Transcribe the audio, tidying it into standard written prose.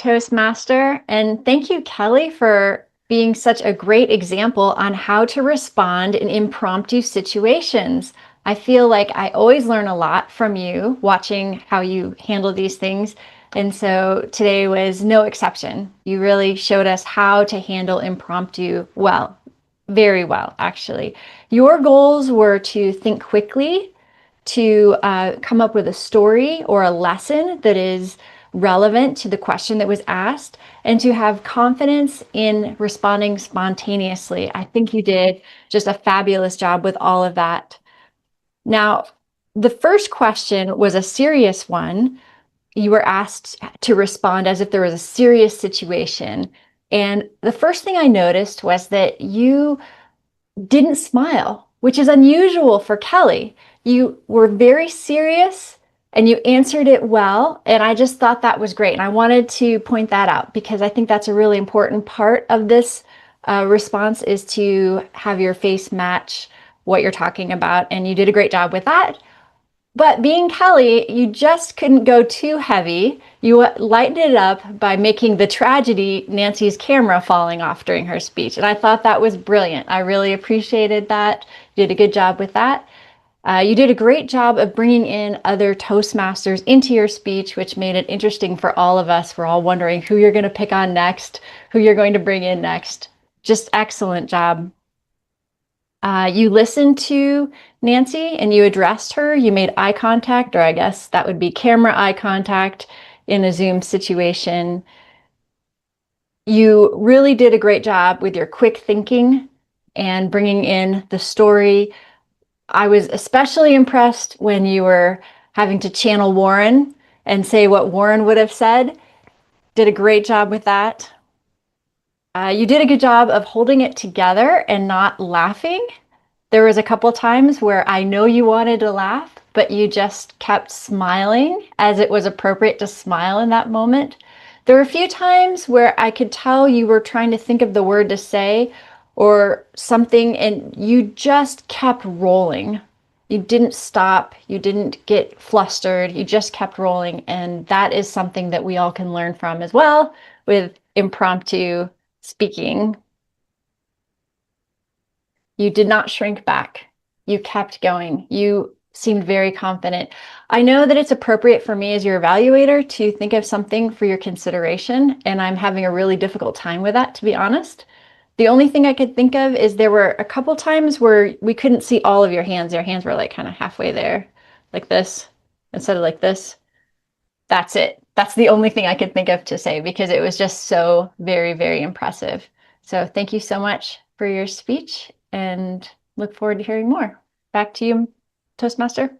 Toastmaster. And thank you, Kelly, for being such a great example on how to respond in impromptu situations. I feel like I always learn a lot from you watching how you handle these things. And so today was no exception. You really showed us how to handle impromptu well, very well, actually. Your goals were to think quickly, to come up with a story or a lesson that is relevant to the question that was asked, and to have confidence in responding spontaneously. I think you did just a fabulous job with all of that. Now, the first question was a serious one. You were asked to respond as if there was a serious situation. And the first thing I noticed was that you didn't smile, which is unusual for Kelly. You were very serious and you answered it well. And I just thought that was great. And I wanted to point that out because I think that's a really important part of this response is to have your face match what you're talking about. And you did a great job with that. But being Kelly, you just couldn't go too heavy. You lightened it up by making the tragedy Nancy's camera falling off during her speech. And I thought that was brilliant. I really appreciated that. You did a good job with that. You did a great job of bringing in other Toastmasters into your speech, which made it interesting for all of us. We're all wondering who you're going to pick on next, who you're going to bring in next. Just excellent job. You listened to Nancy and you addressed her. You made eye contact, or I guess that would be camera eye contact in a Zoom situation. You really did a great job with your quick thinking and bringing in the story. I was especially impressed when you were having to channel Warren and say what Warren would have said. Did a great job with that. You did a good job of holding it together and not laughing. There was a couple times where I know you wanted to laugh, but you just kept smiling as it was appropriate to smile in that moment. There were a few times where I could tell you were trying to think of the word to say or something, and you just kept rolling. You didn't stop. You didn't get flustered. You just kept rolling. And that is something that we all can learn from as well with impromptu speaking. You did not shrink back. You kept going. You seemed very confident. I know that it's appropriate for me as your evaluator to think of something for your consideration, and I'm having a really difficult time with that, to be honest. The only thing I could think of is there were a couple times where we couldn't see all of your hands. Your hands were like kind of halfway there, like this, instead of like this. That's it. That's the only thing I could think of to say because it was just so very, very impressive. So thank you so much for your speech and look forward to hearing more. Back to you, Toastmaster.